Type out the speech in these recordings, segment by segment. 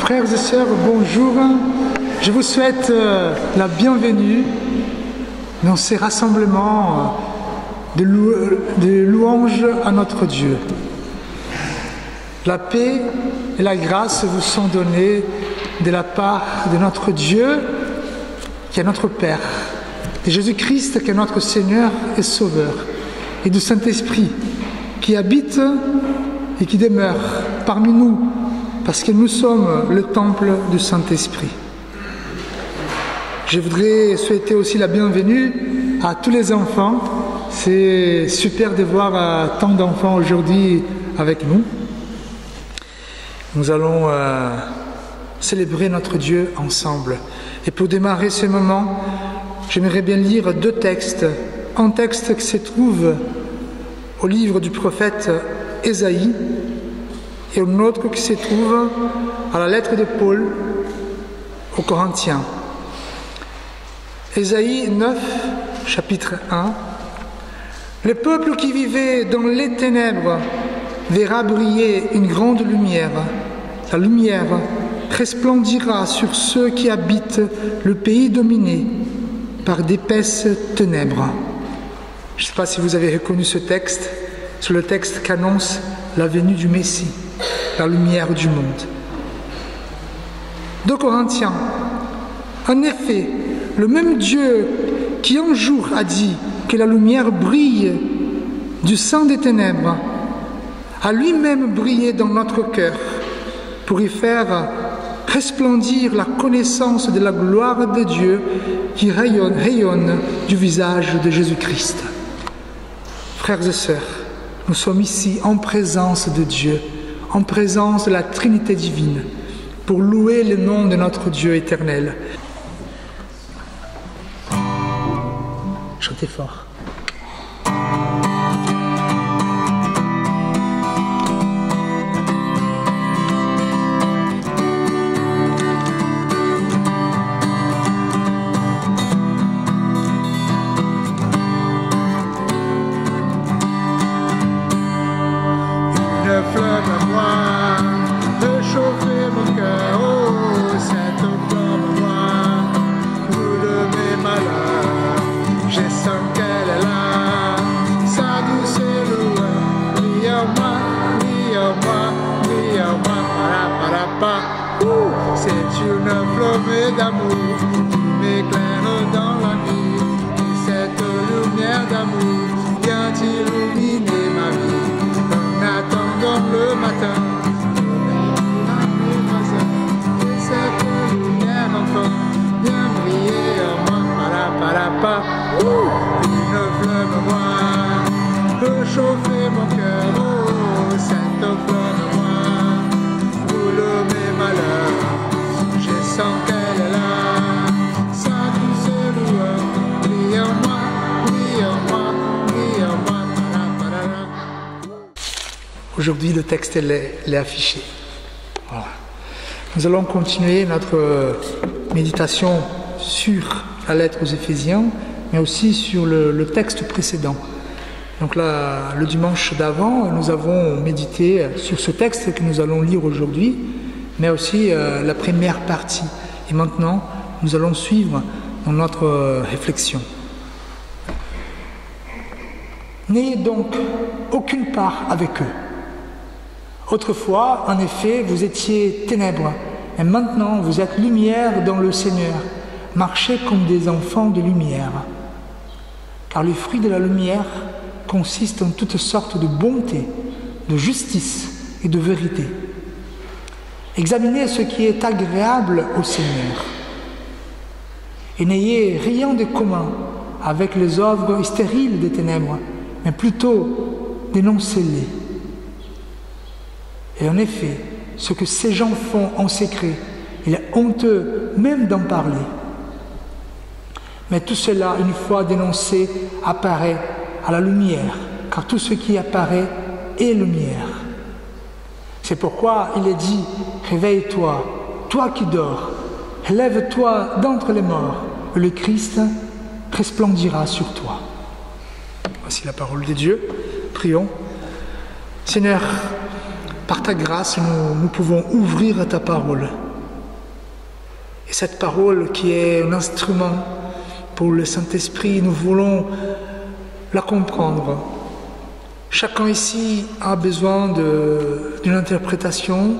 Frères et sœurs, bonjour. Je vous souhaite la bienvenue dans ces rassemblements de louanges à notre Dieu. La paix et la grâce vous sont données de la part de notre Dieu, qui est notre Père, de Jésus-Christ, qui est notre Seigneur et Sauveur, et du Saint-Esprit, qui habite et qui demeure parmi nous, parce que nous sommes le temple du Saint-Esprit. Je voudrais souhaiter aussi la bienvenue à tous les enfants. C'est super de voir tant d'enfants aujourd'hui avec nous. Nous allons célébrer notre Dieu ensemble. Et pour démarrer ce moment, j'aimerais bien lire deux textes. Un texte qui se trouve au livre du prophète Ésaïe et un autre qui se trouve à la lettre de Paul aux Corinthiens. Ésaïe 9, chapitre 1. Le peuple qui vivait dans les ténèbres verra briller une grande lumière. La lumière resplendira sur ceux qui habitent le pays dominé par d'épaisses ténèbres. Je ne sais pas si vous avez reconnu ce texte. C'est le texte qu'annonce la venue du Messie, la lumière du monde. 2 Corinthiens. En effet, le même Dieu qui un jour a dit que la lumière brille du sein des ténèbres, a lui-même brillé dans notre cœur pour y faire resplendir la connaissance de la gloire de Dieu qui rayonne du visage de Jésus-Christ. Frères et sœurs, nous sommes ici en présence de Dieu, en présence de la Trinité divine, pour louer le nom de notre Dieu éternel. Chantez fort. C'est une flamme d'amour qui m'éclaire dans la nuit. Et cette lumière d'amour vient illuminer ma vie. En attendant le matin, et cette lumière enfin vient briller en moi. Une flamme noire peut chauffer mon cœur. Oh, cette flamme noire brûle mes malheurs. Je sens qu'elle est là, sa douce lueur, brille en moi, brille en moi, brille en moi. Aujourd'hui, le texte est affiché. Voilà. Nous allons continuer notre méditation sur la lettre aux Éphésiens, mais aussi sur le texte précédent. Donc là, le dimanche d'avant, nous avons médité sur ce texte que nous allons lire aujourd'hui, mais aussi la première partie. Et maintenant, nous allons suivre dans notre réflexion. N'ayez donc aucune part avec eux. Autrefois, en effet, vous étiez ténèbres, et maintenant vous êtes lumière dans le Seigneur. Marchez comme des enfants de lumière. Car le fruit de la lumière consiste en toutes sortes de bonté, de justice et de vérité. Examinez ce qui est agréable au Seigneur. Et n'ayez rien de commun avec les œuvres stériles des ténèbres, mais plutôt dénoncez-les. Et en effet, ce que ces gens font en secret, il est honteux même d'en parler. Mais tout cela, une fois dénoncé, apparaît à la lumière, car tout ce qui apparaît est lumière. C'est pourquoi il est dit, réveille-toi, toi qui dors, lève-toi d'entre les morts, et le Christ resplendira sur toi. Voici la parole de Dieu. Prions. Seigneur, par ta grâce, nous pouvons ouvrir ta parole. Et cette parole qui est un instrument pour le Saint-Esprit, nous voulons la comprendre. Chacun ici a besoin d'une interprétation,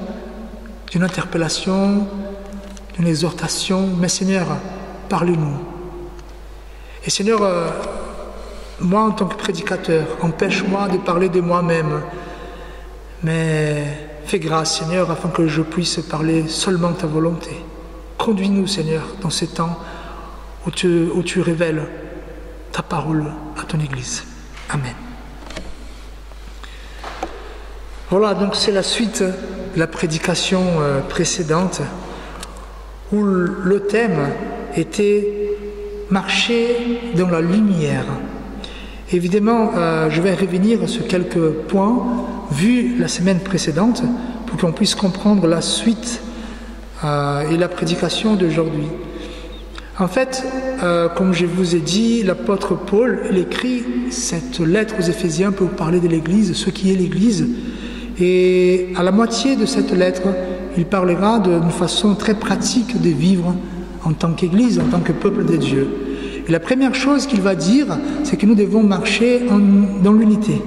d'une interpellation, d'une exhortation. Mais Seigneur, parle-nous. Et Seigneur, moi en tant que prédicateur, empêche-moi de parler de moi-même. Mais fais grâce, Seigneur, afin que je puisse parler seulement ta volonté. Conduis-nous, Seigneur, dans ces temps où tu révèles ta parole à ton Église. Amen. Voilà, donc c'est la suite de la prédication précédente où le thème était « Marcher dans la lumière ». Évidemment, je vais revenir sur quelques points vus la semaine précédente pour qu'on puisse comprendre la suite et la prédication d'aujourd'hui. En fait, comme je vous ai dit, l'apôtre Paul, il écrit cette lettre aux Éphésiens pour parler de l'Église, ce qui est l'Église. Et à la moitié de cette lettre, il parlera d'une façon très pratique de vivre en tant qu'Église, en tant que peuple de Dieu. Et la première chose qu'il va dire, c'est que nous devons marcher dans l'unité,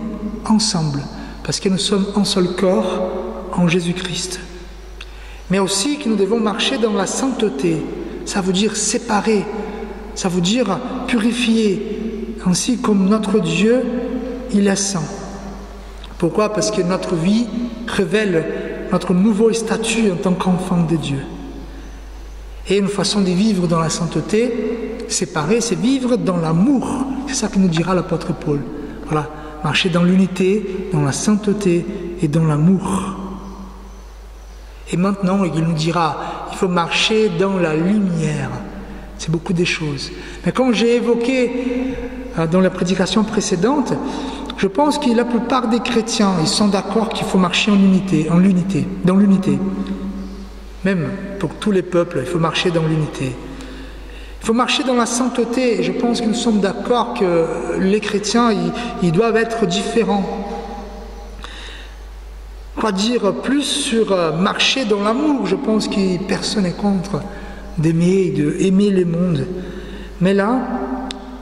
ensemble, parce que nous sommes un seul corps en Jésus-Christ. Mais aussi que nous devons marcher dans la sainteté, ça veut dire séparer, ça veut dire purifier, ainsi comme notre Dieu, il est saint. Pourquoi? Parce que notre vie révèle notre nouveau statut en tant qu'enfant de Dieu. Et une façon de vivre dans la sainteté, séparer, c'est vivre dans l'amour. C'est ça que nous dira l'apôtre Paul. Voilà, marcher dans l'unité, dans la sainteté et dans l'amour. Et maintenant, il nous dira, il faut marcher dans la lumière. C'est beaucoup de choses. Mais comme j'ai évoqué dans la prédication précédente, je pense que la plupart des chrétiens, ils sont d'accord qu'il faut marcher dans l'unité. Même pour tous les peuples, il faut marcher dans l'unité. Il faut marcher dans la sainteté. Et je pense que nous sommes d'accord que les chrétiens, ils doivent être différents. On va dire plus sur marcher dans l'amour. Je pense que personne n'est contre d'aimer le monde. Mais là,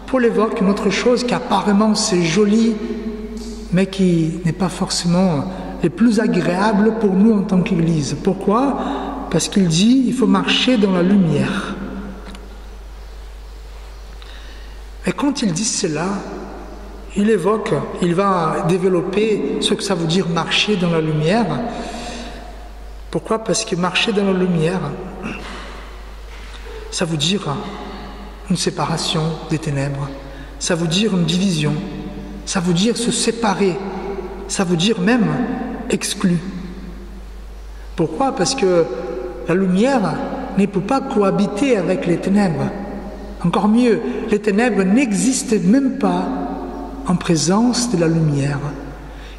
Paul évoque une autre chose qui apparemment c'est joli, mais qui n'est pas forcément le plus agréable pour nous en tant qu'Église. Pourquoi? Parce qu'il dit il faut marcher dans la lumière. Et quand il dit cela, il va développer ce que ça veut dire marcher dans la lumière. Pourquoi? Parce que marcher dans la lumière, ça veut dire une séparation des ténèbres, ça veut dire une division, ça veut dire se séparer, ça veut dire même exclu. Pourquoi? Parce que la lumière ne peut pas cohabiter avec les ténèbres. Encore mieux, les ténèbres n'existent même pas en présence de la lumière.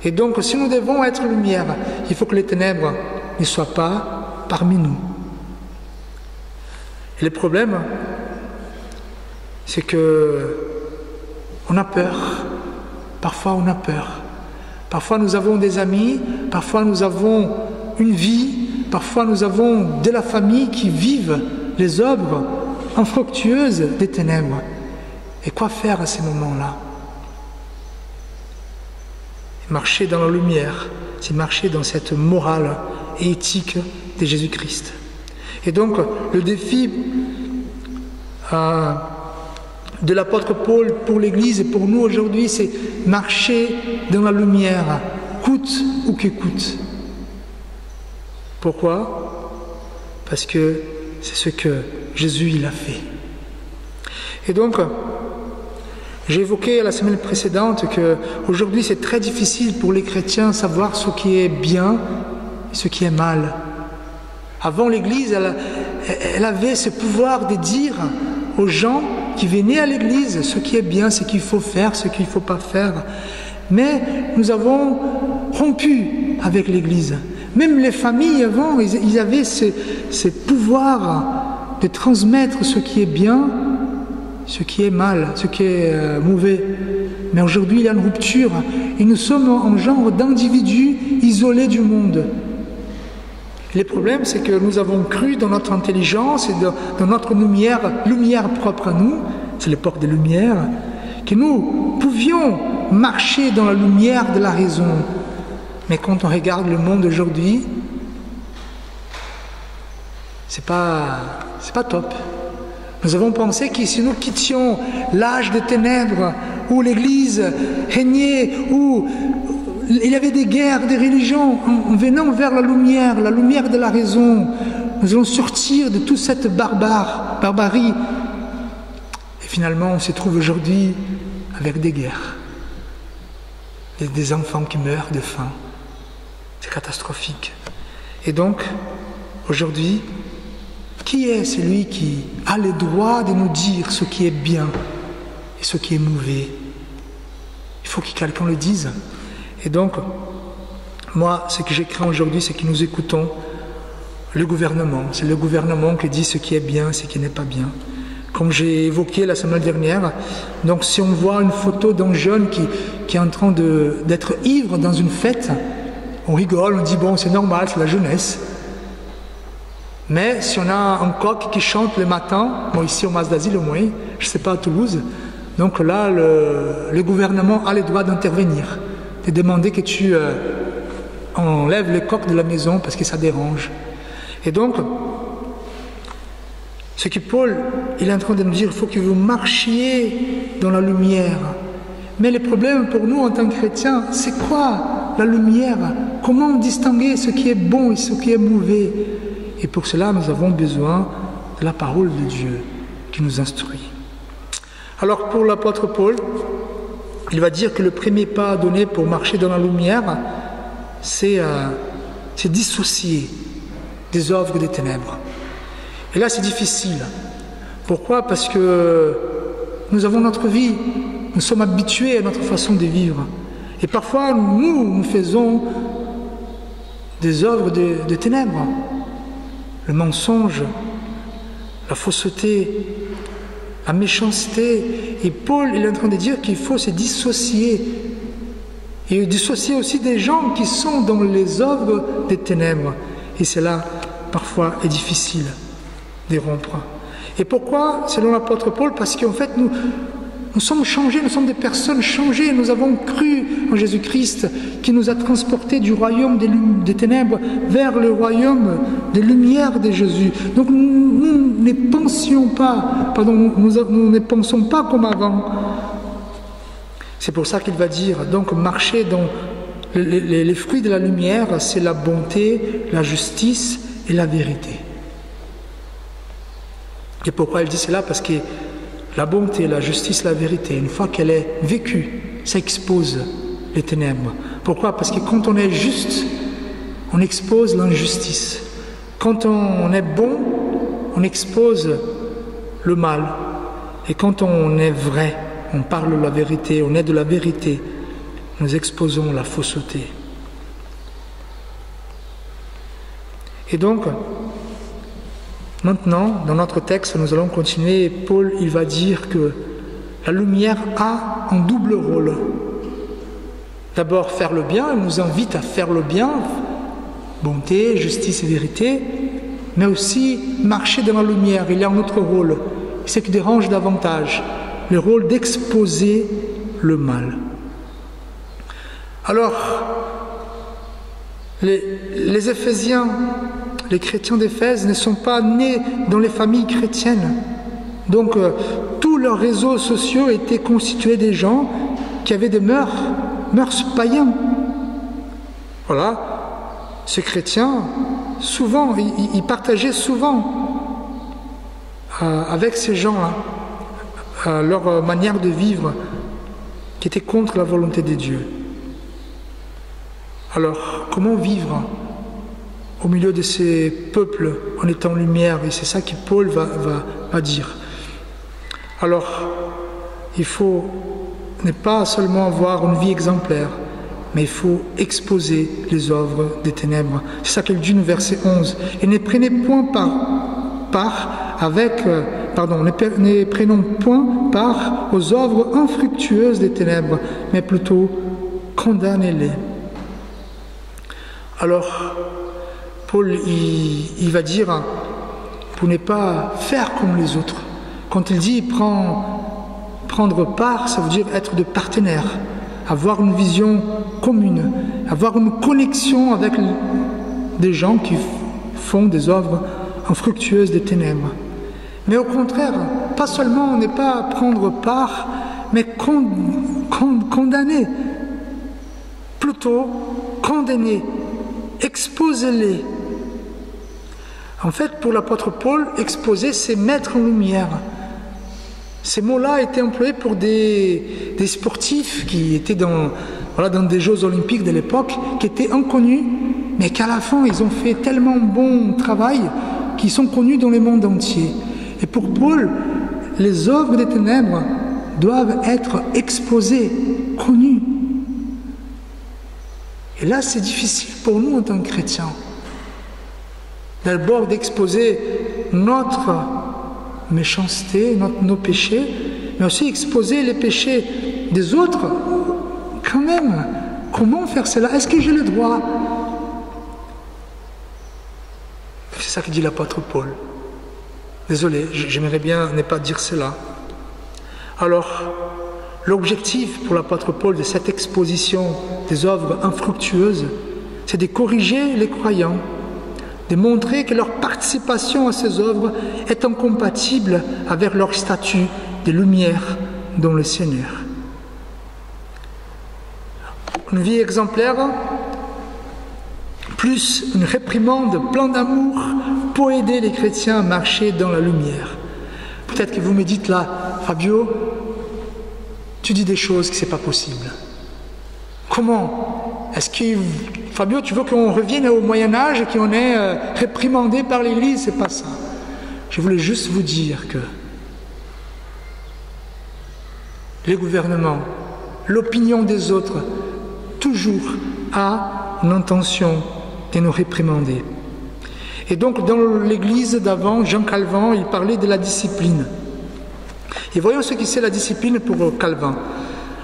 Et donc, si nous devons être lumière, il faut que les ténèbres ne soient pas parmi nous. Et le problème, c'est que on a peur. Parfois, on a peur. Parfois, nous avons des amis. Parfois, nous avons une vie. Parfois, nous avons de la famille qui vivent les œuvres infructueuses des ténèbres. Et quoi faire à ces moments-là? Marcher dans la lumière, c'est marcher dans cette morale et éthique de Jésus-Christ. Et donc, le défi de l'apôtre Paul pour l'Église et pour nous aujourd'hui, c'est marcher dans la lumière, coûte ou que coûte. Pourquoi? Parce que c'est ce que Jésus il a fait. Et donc, j'ai évoqué la semaine précédente qu'aujourd'hui c'est très difficile pour les chrétiens de savoir ce qui est bien et ce qui est mal. Avant, l'Église, elle avait ce pouvoir de dire aux gens qui venaient à l'Église ce qui est bien, ce qu'il faut faire, ce qu'il ne faut pas faire. Mais nous avons rompu avec l'Église. Même les familles avant, ils avaient ce pouvoir de transmettre ce qui est bien, ce qui est mal, ce qui est mauvais. Mais aujourd'hui, il y a une rupture et nous sommes en genre d'individus isolés du monde. Le problème, c'est que nous avons cru dans notre intelligence et dans notre lumière propre à nous, c'est l'époque des Lumières, que nous pouvions marcher dans la lumière de la raison. Mais quand on regarde le monde aujourd'hui, c'est pas top. Nous avons pensé que si nous quittions l'âge des ténèbres, où l'Église régnait, où il y avait des guerres, des religions, en venant vers la lumière de la raison, nous allons sortir de toute cette barbarie. Et finalement, on se trouve aujourd'hui avec des guerres, des enfants qui meurent de faim. C'est catastrophique. Et donc, aujourd'hui, qui est celui qui a le droit de nous dire ce qui est bien et ce qui est mauvais? Il faut que quelqu'un le dise. Et donc, moi, ce que je crains aujourd'hui, c'est que nous écoutons le gouvernement. C'est le gouvernement qui dit ce qui est bien, ce qui n'est pas bien. Comme j'ai évoqué la semaine dernière, donc si on voit une photo d'un jeune qui est en train d'être ivre dans une fête, on rigole, on dit bon, c'est normal, c'est la jeunesse. Mais si on a un coq qui chante le matin, bon, ici au Mas d'Asile au moins, je ne sais pas à Toulouse, donc là, le gouvernement a le droit d'intervenir, de demander que tu enlèves le coq de la maison parce que ça dérange. Et donc, ce que Paul il est en train de nous dire, il faut que vous marchiez dans la lumière. Mais le problème pour nous en tant que chrétiens, c'est quoi la lumière? Comment distinguer ce qui est bon et ce qui est mauvais? Et pour cela, nous avons besoin de la parole de Dieu qui nous instruit. Alors pour l'apôtre Paul, il va dire que le premier pas à donner pour marcher dans la lumière, c'est dissocier des œuvres des ténèbres. Et là, c'est difficile. Pourquoi? Parce que nous avons notre vie, nous sommes habitués à notre façon de vivre. Et parfois, nous faisons des œuvres de ténèbres. Le mensonge, la fausseté, la méchanceté. Et Paul il est en train de dire qu'il faut se dissocier. Et dissocier aussi des gens qui sont dans les œuvres des ténèbres. Et cela, parfois, est difficile de rompre. Et pourquoi, selon l'apôtre Paul? Parce qu'en fait, nous sommes changés, nous sommes des personnes changées. Nous avons cru en Jésus-Christ qui nous a transportés du royaume des ténèbres vers le royaume des lumières de Jésus. Donc nous ne pensions pas, nous ne pensons pas comme avant. C'est pour ça qu'il va dire, donc marcher dans les fruits de la lumière, c'est la bonté, la justice et la vérité. Et pourquoi il dit cela? Parce que la bonté, la justice, la vérité, une fois qu'elle est vécue, ça expose les ténèbres. Pourquoi? Parce que quand on est juste, on expose l'injustice. Quand on est bon, on expose le mal. Et quand on est vrai, on parle de la vérité, on est de la vérité, nous exposons la fausseté. Et donc, maintenant, dans notre texte, nous allons continuer. Paul, il va dire que la lumière a un double rôle. D'abord, faire le bien, il nous invite à faire le bien, bonté, justice et vérité, mais aussi marcher dans la lumière. Il y a un autre rôle, ce qui dérange davantage, le rôle d'exposer le mal. Alors, les Éphésiens, les chrétiens d'Éphèse ne sont pas nés dans les familles chrétiennes. Donc, tous leurs réseaux sociaux étaient constitués des gens qui avaient des mœurs païens. Voilà. Ces chrétiens, souvent, ils partageaient souvent avec ces gens-là leur manière de vivre qui était contre la volonté de Dieu. Alors, comment vivre au milieu de ces peuples en étant lumière? Et c'est ça que Paul va dire. Alors, il faut ne pas seulement avoir une vie exemplaire, mais il faut exposer les œuvres des ténèbres. C'est ça qu'il dit au verset 11. Et ne prenez point ne prenons point part aux œuvres infructueuses des ténèbres, mais plutôt condamnez-les. Alors, Paul, il va dire, pour ne pas faire comme les autres. Quand il dit prendre part, ça veut dire être de partenaire, avoir une vision commune, avoir une connexion avec des gens qui font des œuvres infructueuses des ténèbres. Mais au contraire, pas seulement on n'est pas prendre part, mais condamner, plutôt condamner, exposer-les. En fait, pour l'apôtre Paul, exposer, c'est mettre en lumière. Ces mots-là étaient employés pour des sportifs qui étaient dans des Jeux Olympiques de l'époque, qui étaient inconnus, mais qu'à la fin, ils ont fait tellement bon travail qu'ils sont connus dans le monde entier. Et pour Paul, les œuvres des ténèbres doivent être exposées, connues. Et là, c'est difficile pour nous en tant que chrétiens. D'abord d'exposer notre méchanceté, nos péchés, mais aussi exposer les péchés des autres. Quand même, comment faire cela? Est-ce que j'ai le droit? C'est ça que dit l'apôtre Paul. Désolé, j'aimerais bien ne pas dire cela. Alors, l'objectif pour l'apôtre Paul de cette exposition des œuvres infructueuses, c'est de corriger les croyants, de montrer que leur participation à ces œuvres est incompatible avec leur statut de lumière dans le Seigneur. Une vie exemplaire, plus une réprimande pleine d'amour pour aider les chrétiens à marcher dans la lumière. Peut-être que vous me dites là, Fabio, tu dis des choses que ce n'est pas possible. Comment? Est-ce que, Fabio, tu veux qu'on revienne au Moyen-Âge et qu'on est réprimandé par l'Église? C'est pas ça. Je voulais juste vous dire que les gouvernements, l'opinion des autres, toujours a l'intention de nous réprimander. Et donc, dans l'Église d'avant, Jean Calvin, il parlait de la discipline. Et voyons ce que c'est la discipline pour Calvin.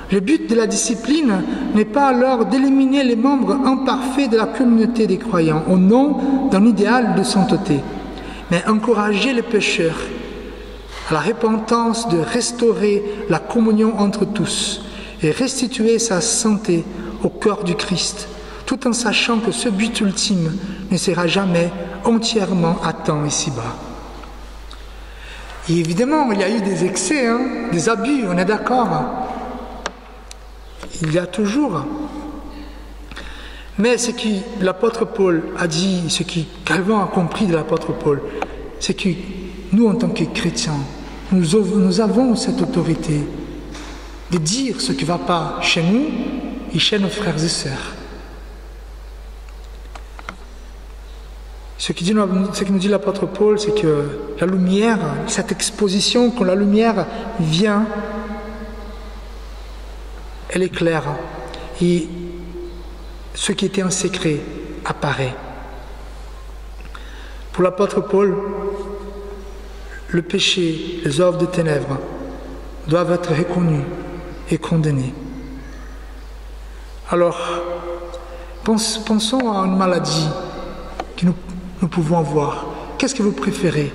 Le but de la discipline n'est pas alors d'éliminer les membres imparfaits de la communauté des croyants au nom d'un idéal de sainteté, mais encourager les pécheurs à la repentance, de restaurer la communion entre tous et restituer sa santé au corps du Christ, tout en sachant que ce but ultime ne sera jamais entièrement atteint ici-bas. Et évidemment, il y a eu des excès, des abus, on est d'accord. Il y a toujours. Mais ce que l'apôtre Paul a dit, ce que Calvin a compris de l'apôtre Paul, c'est que nous, en tant que chrétiens, nous avons cette autorité de dire ce qui ne va pas chez nous et chez nos frères et sœurs. Ce que nous dit l'apôtre Paul, c'est que la lumière, cette exposition, quand la lumière vient, elle éclaire et ce qui était en secret apparaît. Pour l'apôtre Paul, le péché, les œuvres de ténèbres doivent être reconnus et condamnés. Alors, pensons à une maladie que nous pouvons avoir. Qu'est-ce que vous préférez?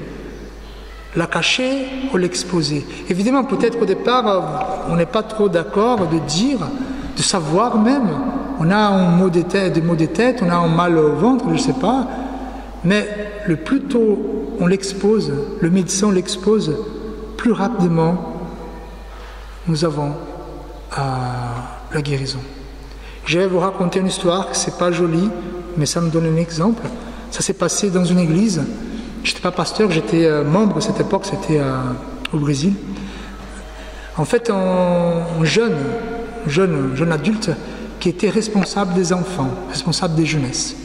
La cacher ou l'exposer? Évidemment, peut-être au départ, on n'est pas trop d'accord de dire, de savoir même. On a un maux de tête, on a un mal au ventre, je ne sais pas. Mais le plus tôt on l'expose, le médecin l'expose, plus rapidement nous avons la guérison. Je vais vous raconter une histoire, c'est pas joli, mais ça me donne un exemple. Ça s'est passé dans une église. Je n'étais pas pasteur, j'étais membre à cette époque, c'était au Brésil. En fait, un jeune adulte qui était responsable des enfants, responsable des jeunesses.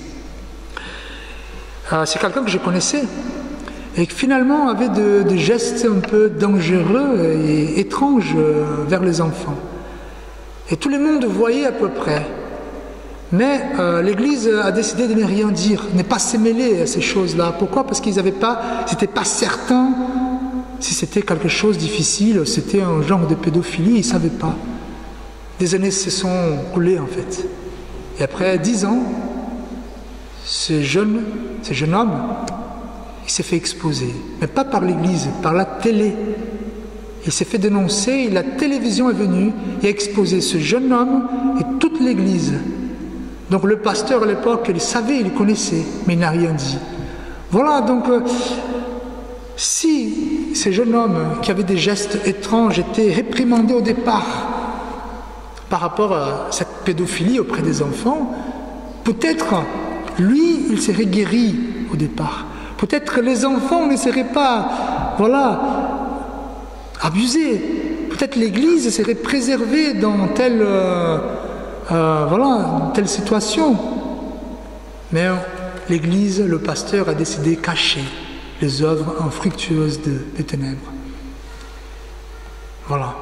C'est quelqu'un que je connaissais et qui finalement avait des gestes un peu dangereux et étranges vers les enfants. Et tout le monde voyait à peu près. Mais l'Église a décidé de ne rien dire, ne pas se mêler à ces choses-là. Pourquoi? Parce qu'ils n'étaient pas certains si c'était quelque chose de difficile, c'était un genre de pédophilie, ils ne savaient pas. Des années se sont coulées en fait. Et après 10 ans, ce jeune homme, il s'est fait exposer, mais pas par l'Église, par la télé. Il s'est fait dénoncer, et la télévision est venue et a exposé ce jeune homme et toute l'Église. Donc le pasteur à l'époque, il savait, il connaissait, mais il n'a rien dit. Voilà, donc si ces jeunes hommes qui avaient des gestes étranges étaient réprimandés au départ par rapport à cette pédophilie auprès des enfants, peut-être lui, il serait guéri au départ. Peut-être que les enfants ne seraient pas, abusés. Peut-être l'Église serait préservée dans telle situation. Mais l'Église, le pasteur a décidé de cacher les œuvres infructueuses des ténèbres. Voilà.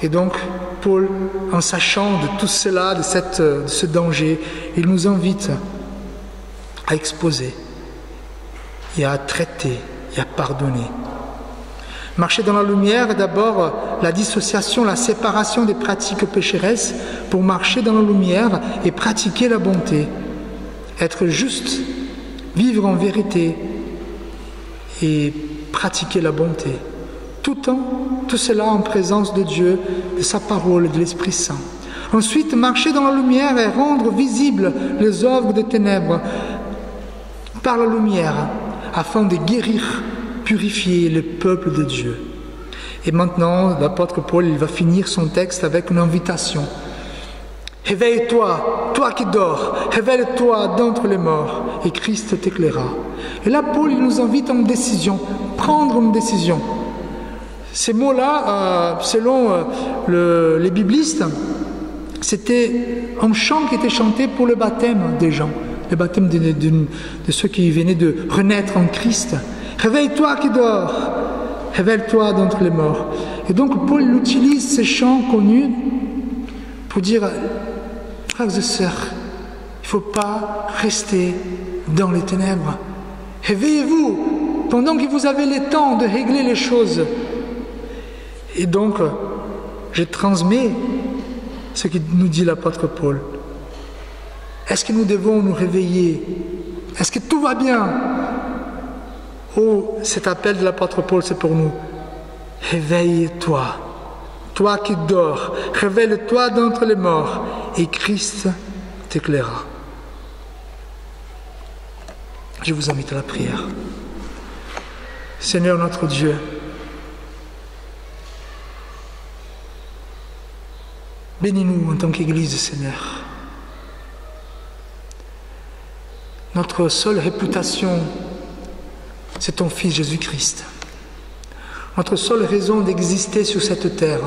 Et donc, Paul, en sachant de tout cela, de ce danger, il nous invite à exposer et à traiter et à pardonner. Marcher dans la lumière est d'abord la dissociation, la séparation des pratiques pécheresses pour marcher dans la lumière et pratiquer la bonté. Être juste, vivre en vérité et pratiquer la bonté. Tout cela en présence de Dieu, de sa parole et de l'Esprit Saint. Ensuite, marcher dans la lumière et rendre visibles les œuvres des ténèbres par la lumière, afin de guérir, purifier le peuple de Dieu. Et maintenant, l'apôtre Paul, il va finir son texte avec une invitation. Réveille-toi, toi qui dors, réveille-toi d'entre les morts, et Christ t'éclairera. Et là, Paul, il nous invite à une décision, prendre une décision. Ces mots-là, selon les biblistes, c'était un chant qui était chanté pour le baptême des gens, le baptême de ceux qui venaient de renaître en Christ. Réveille-toi qui dors, réveille-toi d'entre les morts. Et donc Paul utilise ces chants connus pour dire, frères et sœurs, il ne faut pas rester dans les ténèbres. Réveillez-vous pendant que vous avez le temps de régler les choses. Et donc, je transmets ce que nous dit l'apôtre Paul. Est-ce que nous devons nous réveiller? Est-ce que tout va bien? Oh, cet appel de l'apôtre Paul, c'est pour nous. Réveille-toi, toi qui dors, réveille-toi d'entre les morts, et Christ t'éclairera. Je vous invite à la prière. Seigneur notre Dieu, bénis-nous en tant qu'Église, Seigneur. Notre seule réputation, c'est ton Fils Jésus-Christ. Notre seule raison d'exister sur cette terre,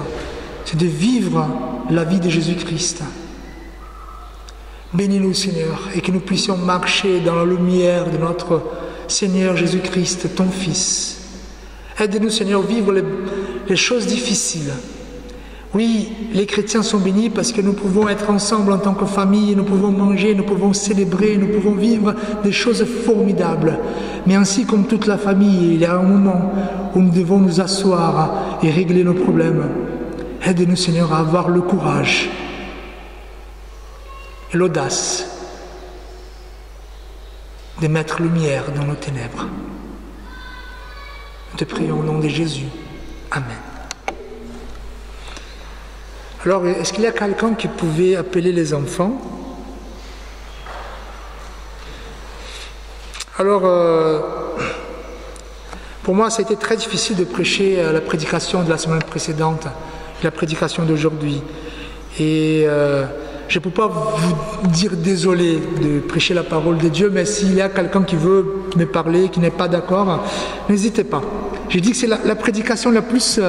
c'est de vivre la vie de Jésus-Christ. Bénis-nous, Seigneur, et que nous puissions marcher dans la lumière de notre Seigneur Jésus-Christ, ton Fils. Aide-nous, Seigneur, à vivre les choses difficiles. Oui, les chrétiens sont bénis parce que nous pouvons être ensemble en tant que famille, nous pouvons manger, nous pouvons célébrer, nous pouvons vivre des choses formidables. Mais ainsi comme toute la famille, il y a un moment où nous devons nous asseoir et régler nos problèmes. Aide-nous, Seigneur, à avoir le courage et l'audace de mettre lumière dans nos ténèbres. Nous te prions au nom de Jésus. Amen. Alors, est-ce qu'il y a quelqu'un qui pouvait appeler les enfants? Alors, pour moi, ça a été très difficile de prêcher la prédication de la semaine précédente, la prédication d'aujourd'hui. Et je ne peux pas vous dire désolé de prêcher la parole de Dieu, mais s'il y a quelqu'un qui veut me parler, qui n'est pas d'accord, n'hésitez pas. J'ai dit que c'est la prédication la plus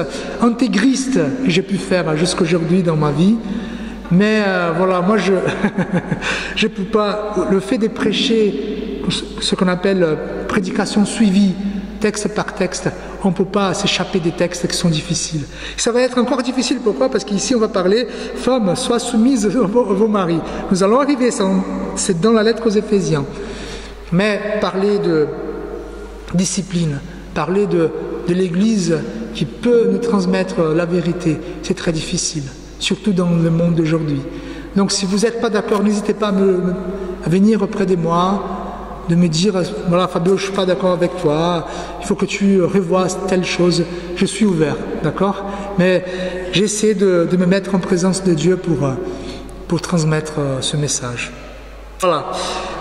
intégriste que j'ai pu faire jusqu'aujourd'hui dans ma vie. Mais voilà, moi je ne peux pas. Le fait de prêcher ce qu'on appelle prédication suivie, texte par texte, on ne peut pas s'échapper des textes qui sont difficiles. Ça va être encore difficile, pourquoi? Parce qu'ici on va parler « Femmes, soient soumises à vos maris ». Nous allons arriver, c'est dans la lettre aux Éphésiens. Mais parler de discipline, parler de l'Église qui peut nous transmettre la vérité, c'est très difficile, surtout dans le monde d'aujourd'hui. Donc si vous n'êtes pas d'accord, n'hésitez pas à venir auprès de moi, de me dire, voilà Fabio, je ne suis pas d'accord avec toi, il faut que tu revoies telle chose, je suis ouvert, d'accord? Mais j'essaie de me mettre en présence de Dieu pour transmettre ce message. Voilà.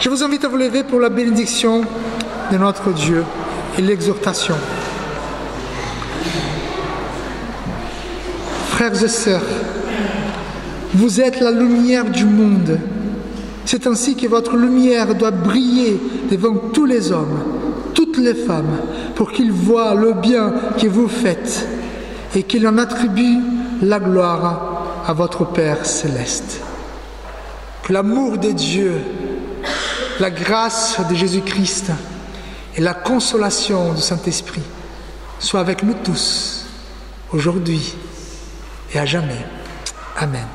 Je vous invite à vous lever pour la bénédiction de notre Dieu et l'exhortation. Frères et sœurs, vous êtes la lumière du monde. C'est ainsi que votre lumière doit briller devant tous les hommes, toutes les femmes, pour qu'ils voient le bien que vous faites et qu'ils en attribuent la gloire à votre Père céleste. Que l'amour de Dieu, la grâce de Jésus-Christ et la consolation du Saint-Esprit soient avec nous tous, aujourd'hui et à jamais. Amen.